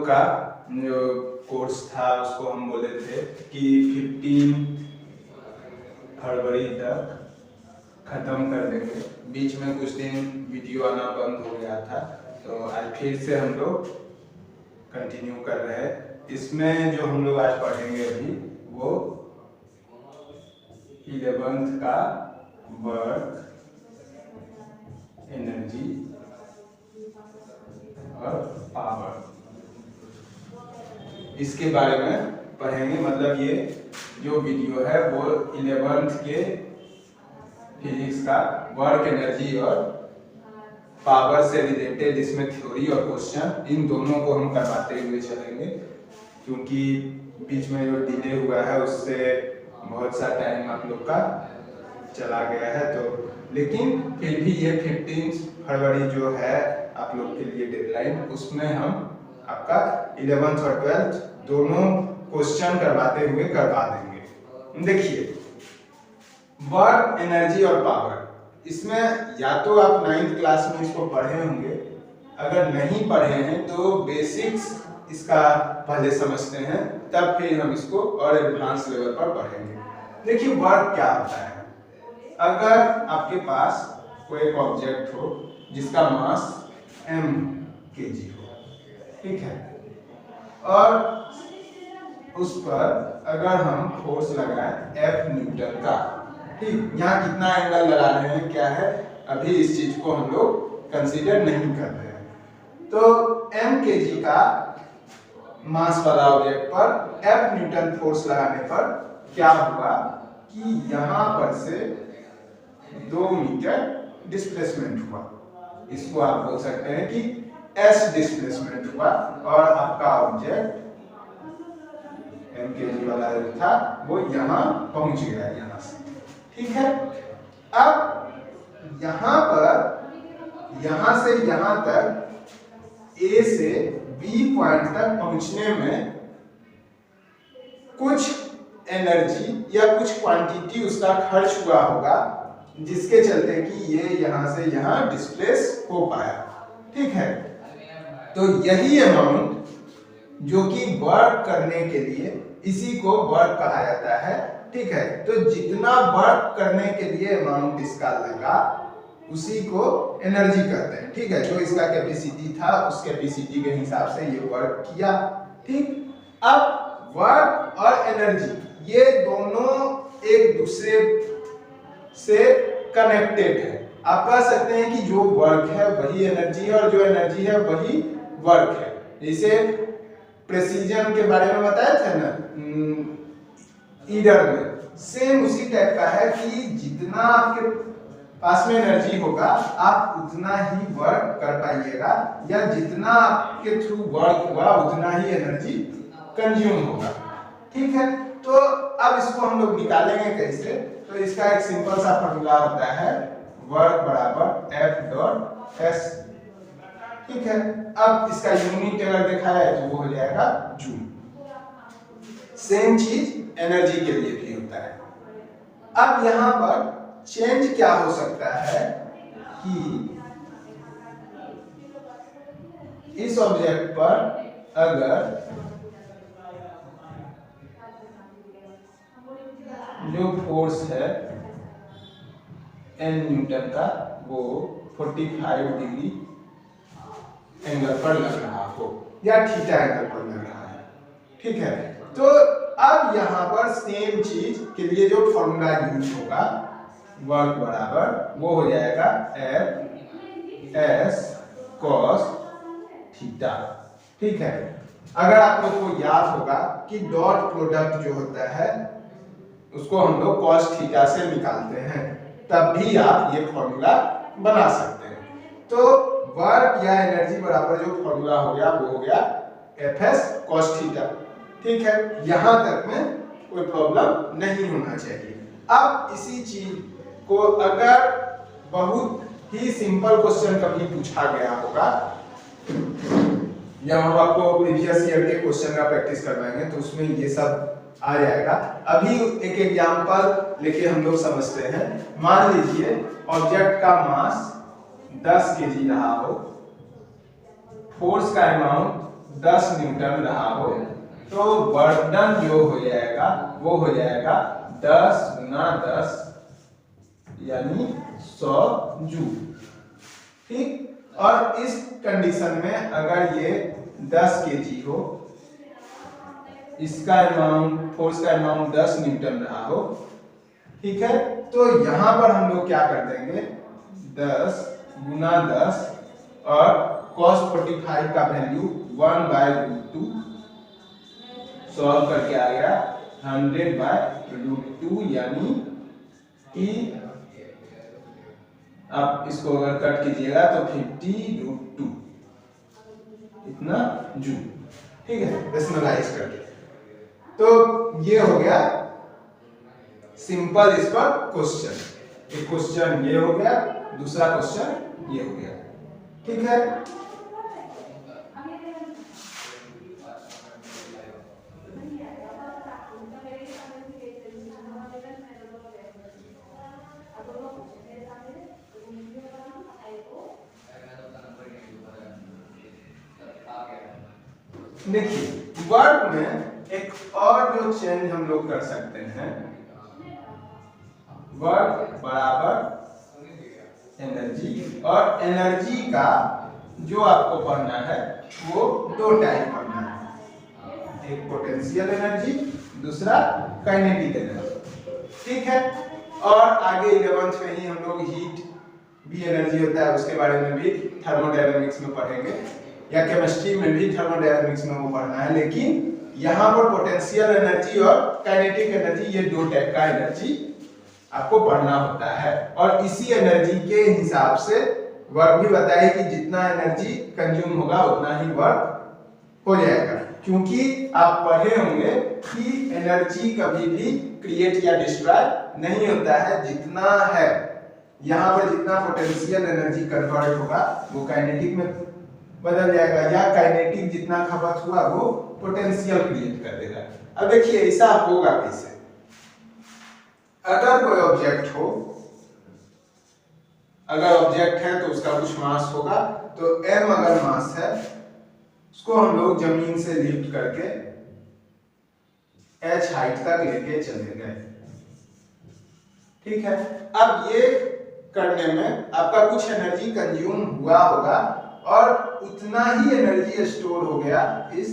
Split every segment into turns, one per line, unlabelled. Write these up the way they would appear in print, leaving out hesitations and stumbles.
का जो कोर्स था उसको हम बोले थे कि 15 फरवरी तक ख़त्म कर देंगे। बीच में कुछ दिन वीडियो आना बंद हो गया था, तो आज फिर से हम लोग कंटिन्यू कर रहे हैं। इसमें जो हम लोग आज पढ़ेंगे अभी वो 11th का वर्क, एनर्जी और पावर, इसके बारे में पढ़ेंगे। मतलब ये जो वीडियो है वो 11th के फिजिक्स का वर्क, एनर्जी और पावर से रिलेटेड, इसमें थ्योरी और क्वेश्चन इन दोनों को हम करवाते हुए चलेंगे, क्योंकि बीच में जो डिले हुआ है उससे बहुत सा टाइम आप लोग का चला गया है। तो लेकिन फिर भी ये 15 फरवरी जो है आप लोग के लिए डेडलाइन, उसमें हम आपका 11th और 12th दोनों क्वेश्चन करवाते हुए करवा देंगे। देखिए, वर्क, एनर्जी और पावर, इसमें या तो आप 9th क्लास में इसको पढ़े होंगे, अगर नहीं पढ़े हैं तो बेसिक्स इसका पहले समझते हैं, तब फिर हम इसको और एडवांस लेवल पर पढ़ेंगे। देखिए, वर्क क्या होता है। अगर आपके पास कोई एक ऑब्जेक्ट हो जिसका मास m kg हो, ठीक है, और उस पर अगर हम फोर्स लगाएं F न्यूटन का, ठीक, यहाँ कितना एंगल लगा रहे हैं क्या है, अभी इस चीज को हम लोग कंसीडर नहीं कर रहे हैं। तो m kg का मास वाला ऑब्जेक्ट पर F न्यूटन फोर्स लगाने पर क्या हुआ कि यहाँ पर से 2 मीटर डिस्प्लेसमेंट हुआ। इसको आप बोल सकते हैं कि S डिस्प्लेसमेंट हुआ, और आपका ऑब्जेक्ट m kg वाला जो था वो यहाँ पहुंच गया, यहाँ से, ठीक है। अब यहाँ पर, यहाँ से यहाँ तक A से B पॉइंट तक पहुंचने में कुछ एनर्जी या कुछ क्वांटिटी उसका खर्च हुआ होगा, जिसके चलते कि ये यहाँ से यहाँ डिस्प्लेस हो पाया, ठीक है। तो यही अमाउंट जो कि वर्क करने के लिए, इसी को वर्क कहा जाता है, ठीक है। तो जितना वर्क करने के लिए अमाउंट इसका लगा उसी को एनर्जी कहते हैं, ठीक है। जो इसका कैपेसिटी था उस कैपेसिटी के हिसाब से ये वर्क किया, ठीक। अब वर्क और एनर्जी ये दोनों एक दूसरे से कनेक्टेड है। आप कह सकते हैं कि जो वर्क है वही एनर्जी है और जो एनर्जी है वही वर्क है। जैसे प्रेसिजन के बारे में बताया था ना ईडर में, सेम उसी टाइप का है कि जितना आपके पास में एनर्जी होगा आप उतना ही वर्क कर पाइएगा, या जितना आपके थ्रू वर्क हुआ उतना ही एनर्जी कंज्यूम होगा, ठीक है। तो अब इसको हम लोग निकालेंगे कैसे। तो इसका एक सिंपल सा फॉर्मूला होता है, वर्क बराबर F डॉट S, ठीक है। अब इसका यूनिट अगर देखा है तो वो हो जाएगा जूल। सेम चीज एनर्जी के लिए भी होता है। अब यहाँ पर चेंज क्या हो सकता है कि इस ऑब्जेक्ट पर अगर जो फोर्स है n न्यूटन का वो 45 डिग्री एंगल पर लग रहा हो, या थीटा एंगल पर लग रहा है, ठीक है। तो अब यहाँ पर सेम चीज के लिए जो फॉर्मूला यूज होगा, वर्क बराबर वो हो जाएगा F S cos थीटा, ठीक है। अगर आप लोग को याद होगा कि डॉट प्रोडक्ट जो होता है उसको हम लोग cos थीटा से निकालते हैं, तब भी आप ये फॉर्मूला बना सकते हैं। तो वर्क या एनर्जी बराबर जो फॉर्मूला हो गया वो हो गया Fs cos थीटा, ठीक है। यहां तक में कोई प्रॉब्लम नहीं होना चाहिए। अब इसी चीज को अगर बहुत ही सिंपल क्वेश्चन कभी पूछा गया होगा, या हम आपको प्रीवियस ईयर के क्वेश्चन का प्रैक्टिस करवाएंगे तो उसमें ये सब आ जाएगा। अभी एक एग्जांपल लेके हम लोग समझते हैं। मान लीजिए ऑब्जेक्ट का मास 10 kg रहा हो, फोर्स का अमाउंट 10 न्यूटन रहा हो तो बर्डन जो हो जाएगा वो हो जाएगा 10 गुना 10 यानी 100 जूल। ठीक, और इस कंडीशन में अगर ये 10 केजी हो, इसका अमाउंट, फोर्स का अमाउंट 10 न्यूटन रहा हो, ठीक है, तो यहां पर हम लोग क्या कर देंगे 10 गुना 10 और cos 45 का वैल्यू 1/√2 सॉल्व करके आ गया 100/√2 यानी कि आप इसको अगर कट कीजिएगा तो 50√2 इतना जूल। ठीक है, रेशनलाइज करके। तो ये हो गया सिंपल इस पर क्वेश्चन। एक क्वेश्चन ये हो गया, दूसरा क्वेश्चन ये हो गया। ठीक है, देखिए वर्क में एक और जो चेंज हम लोग कर सकते हैं, वर्क बराबर एनर्जी, और एनर्जी का जो आपको पढ़ना है वो दो टाइप पढ़ना है, एक पोटेंशियल एनर्जी, दूसरा काइनेटिक एनर्जी। ठीक है, और आगे 11th में ही हम लोग हीट भी एनर्जी होता है उसके बारे में भी थर्मोडायनामिक्स में पढ़ेंगे, या केमिस्ट्री में भी थर्मोडायनामिक्स में वो पढ़ना है। लेकिन यहाँ पर पोटेंशियल एनर्जी और काइनेटिक एनर्जी, ये दो टाइप का एनर्जी आपको पढ़ना होता है, और इसी एनर्जी के हिसाब से वर्क भी बताइए कि जितना एनर्जी कंज्यूम होगा उतना ही वर्क हो जाएगा। क्योंकि आप पढ़े होंगे कि एनर्जी कभी भी क्रिएट या डिस्ट्रॉय नहीं होता है, जितना है यहाँ पर जितना पोटेंशियल एनर्जी कन्वर्ट होगा वो काइनेटिक में बदल जाएगा, या काइनेटिक जितना खपत हुआ वो पोटेंशियल क्रिएट कर देगा। अब देखिए ऐसा होगा कैसे, अगर कोई ऑब्जेक्ट हो, अगर ऑब्जेक्ट है तो उसका कुछ मास होगा, तो m अगर मास है उसको हम लोग जमीन से लिफ्ट करके h हाइट तक लेके चले गए। ठीक है, अब ये करने में आपका कुछ एनर्जी कंज्यूम हुआ होगा और उतना ही एनर्जी स्टोर हो गया इस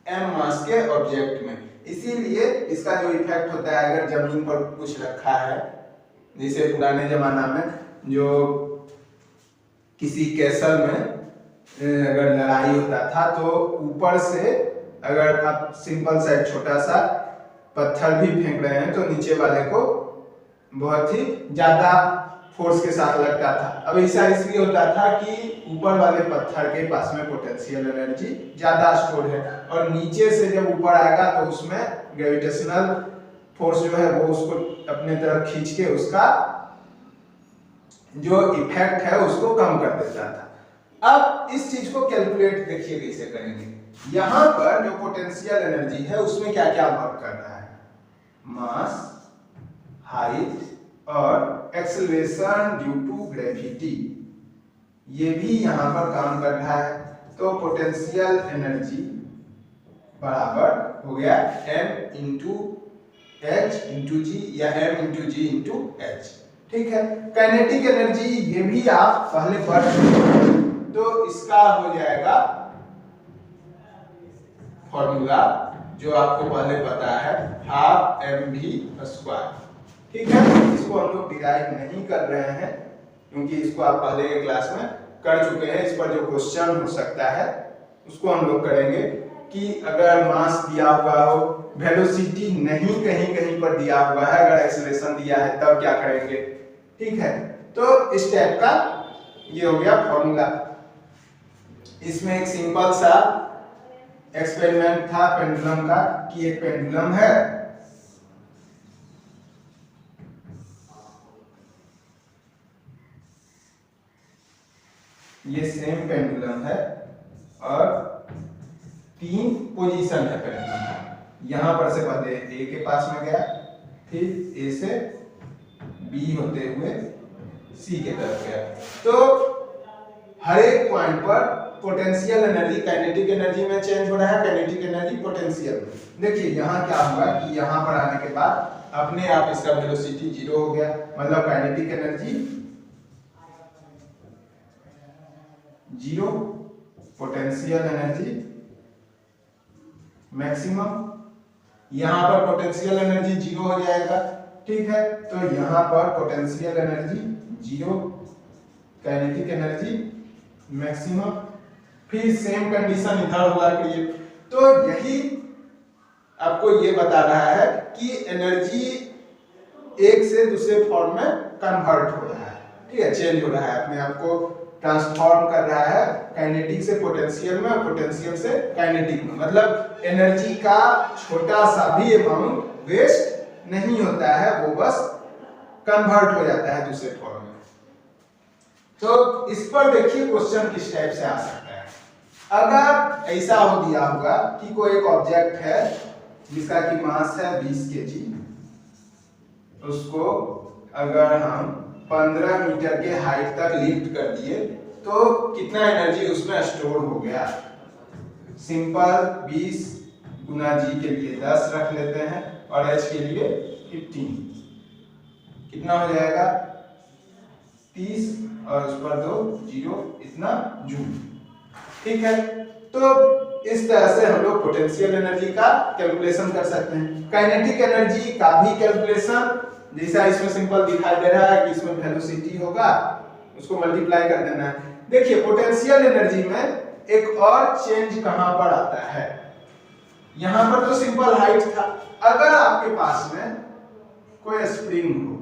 m मास के ऑब्जेक्ट में। इसीलिए इसका जो इफेक्ट होता है, अगर जमीन पर कुछ रखा है, जैसे पुराने जमाना में जो किसी कैसल में अगर लड़ाई होता था तो ऊपर से अगर आप सिंपल सा छोटा सा पत्थर भी फेंक रहे हैं तो नीचे वाले को बहुत ही ज्यादा फोर्स के साथ लगता था। अब ऐसा इसलिए होता था कि ऊपर वाले पत्थर के पास में पोटेंशियल एनर्जी ज्यादा स्टोर है, और नीचे से जब ऊपर आएगा तो उसमें ग्रेविटेशनल फोर्स जो है वो उसको अपने तरफ खींच के उसका जो इफेक्ट है उसको कम कर देता था। अब इस चीज को कैलकुलेट देखिए कैसे करेंगे। यहां पर जो पोटेंशियल एनर्जी है उसमें क्या क्या वर्क कर रहा है, मास, हाइट और एक्सेलरेशन ड्यू टू ग्रेविटी, ये भी यहां पर काम कर रहा है। तो पोटेंशियल एनर्जी बराबर हो गया m इंटू h इंटू जी, या m इंटू जी इंटू h। ठीक है, काइनेटिक एनर्जी ये भी आप पहले पढ़ चुके, तो इसका हो जाएगा फॉर्मूला जो आपको पहले पता है, हाफ mv²। ठीक है, इसको हम लोग डिराइव नहीं कर रहे हैं क्योंकि इसको आप पहले के क्लास में कर चुके हैं। इस पर जो क्वेश्चन हो सकता है उसको हम लोग करेंगे कि अगर मास दिया हुआ हो, वेलोसिटी नहीं कहीं कहीं पर दिया हुआ है, अगर एक्सेलरेशन दिया है तब क्या करेंगे। ठीक है, तो इस टाइप का ये हो गया फॉर्मूला। इसमें एक सिंपल सा एक्सपेरिमेंट था पेंडुलम का, कि एक पेंडुलम है, ये सेम पेंडुलम है और 3 पोजीशन है पेंडुलम का। यहां पर से पहले ए के पास में गया, फिर ए से बी होते हुए सी के तरफ गया, तो हर एक पॉइंट पर पोटेंशियल एनर्जी काइनेटिक एनर्जी में चेंज हो रहा है, काइनेटिक एनर्जी पोटेंशियल में। देखिए यहाँ क्या हुआ कि यहाँ पर आने के बाद अपने आप इसका वेलोसिटी 0 हो गया, मतलब kinetic energy 0, potential energy maximum. यहाँ पर पोटेंशियल एनर्जी 0 हो जाएगा, ठीक है। तो यहाँ पर potential energy 0, kinetic energy maximum. फिर सेम कंडीशन इधर हुआ क्रिएट। तो यही आपको ये बता रहा है कि एनर्जी एक से दूसरे फॉर्म में कन्वर्ट हो रहा है, ठीक है, चेंज हो रहा है, अपने आप को ट्रांसफॉर्म कर रहा है काइनेटिक से पोटेंशियल में, पोटेंशियल से काइनेटिक में। मतलब एनर्जी का छोटा सा भी अमाउंट वेस्ट नहीं होता है, वो बस कन्वर्ट हो जाता है दूसरे फॉर्म में। तो इस पर देखिए क्वेश्चन किस टाइप से आ सकता है। अगर ऐसा हो दिया होगा कि कोई एक ऑब्जेक्ट है जिसका की मास है 20 kg, उसको अगर हम 15 मीटर के हाइट तक लिफ्ट कर दिए तो कितना एनर्जी उसमें स्टोर हो गया। सिंपल 20 गुना जी के लिए 10 रख लेते हैं और एच के लिए 15, कितना हो जाएगा 30 और उस पर 2 0, इतना जूल, ठीक है। तो इस तरह से हम लोग पोटेंशियल एनर्जी का कैलकुलेशन कर सकते हैं। काइनेटिक एनर्जी का भी कैलकुलेशन जैसा इसमें सिंपल दिखाई दे रहा है कि इसमें वेलोसिटी होगा, उसको मल्टीप्लाई कर देना है। देखिए पोटेंशियल एनर्जी में एक और चेंज कहां पर आता है, यहां पर तो सिंपल हाइट था। अगर आपके पास में कोई स्प्रिंग हो,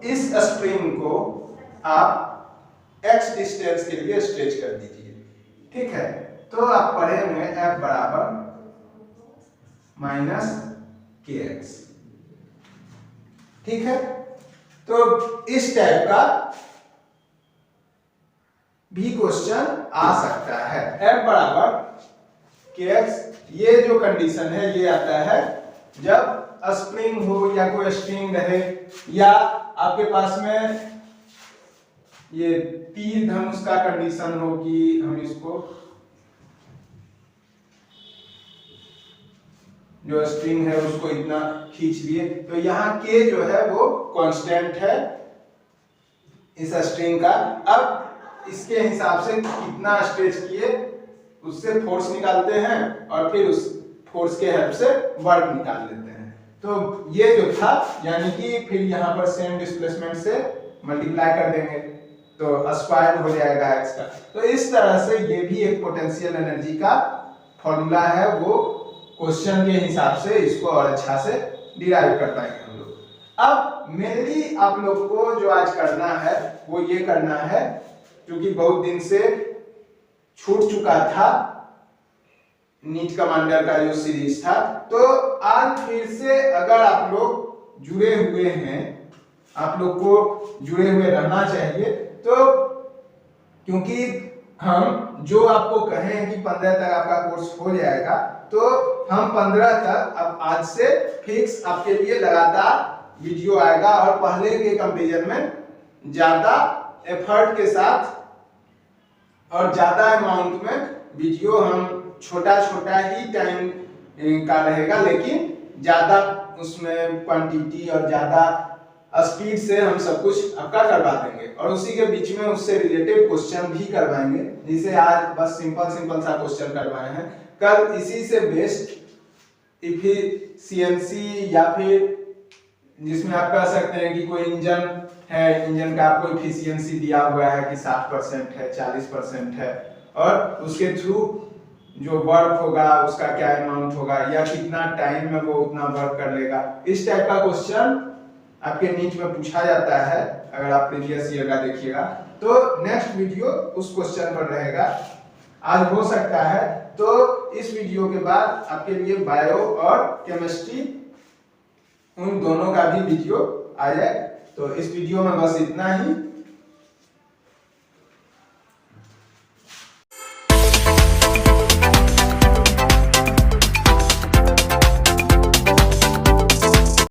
इस स्प्रिंग को आप x डिस्टेंस के लिए स्ट्रेच कर दीजिए, ठीक है। तो आप पढ़े हुए F बराबर -kx, ठीक है। तो इस टाइप का भी क्वेश्चन आ सकता है। F बराबर kx, ये जो कंडीशन है ये आता है जब स्प्रिंग हो या कोई स्ट्रिंग रहे, या आपके पास में ये तीर धनुष का कंडीशन हो कि हम इसको जो स्ट्रिंग है उसको इतना खींच लिए, तो यहाँ के जो है वो कांस्टेंट है इस स्ट्रिंग का। अब इसके हिसाब से कितना स्ट्रेच किए उससे फोर्स निकालते हैं और फिर उस फोर्स के हेल्प से वर्क निकाल लेते हैं। तो ये जो था यानी कि फिर यहाँ पर सेम डिस्प्लेसमेंट से मल्टीप्लाई कर देंगे तो स्क्वायर हो जाएगा x का। तो इस तरह से ये भी एक पोटेंशियल एनर्जी का फॉर्मूला है, वो क्वेश्चन के हिसाब से इसको और अच्छा से डिराइव कर पाएंगे हम लोग। अब मेनली आप लोग को जो आज करना है वो ये करना है, क्योंकि बहुत दिन से छूट चुका था नीट कमांडर का जो सीरीज था, तो आज फिर से अगर आप लोग जुड़े हुए हैं, आप लोग को जुड़े हुए रहना चाहिए। तो क्योंकि हम जो आपको कहें कि 15 तक आपका कोर्स हो जाएगा, तो हम 15 तक अब आज से फिक्स आपके लिए लगातार वीडियो आएगा और पहले के कंपैरिजन में ज्यादा एफर्ट के साथ और ज्यादा अमाउंट में वीडियो हम छोटा छोटा ही टाइम का रहेगा, लेकिन ज्यादा उसमें क्वांटिटी और ज्यादा स्पीड से हम सब कुछ आपका करवा देंगे और उसी के बीच में उससे रिलेटेड क्वेश्चन भी करवाएंगे। जैसे आज बस सिंपल सा क्वेश्चन करवाए हैं, कल इसी से बेस्ड इफिशियंसी या फिर जिसमें आप कह सकते हैं कि कोई इंजन है, इंजन का आपको इफिशियंसी दिया हुआ है कि 60% है, 40% है, और उसके थ्रू जो वर्क होगा उसका क्या अमाउंट होगा या कितना टाइम में वो उतना वर्क कर लेगा। इस टाइप का क्वेश्चन आपके नीट में पूछा जाता है, अगर आप प्रीवियस ईयर का देखिएगा। तो नेक्स्ट वीडियो उस क्वेश्चन पर रहेगा, आज हो सकता है। तो इस वीडियो के बाद आपके लिए बायो और केमिस्ट्री उन दोनों का भी वीडियो आ जाए। तो इस वीडियो में बस इतना ही।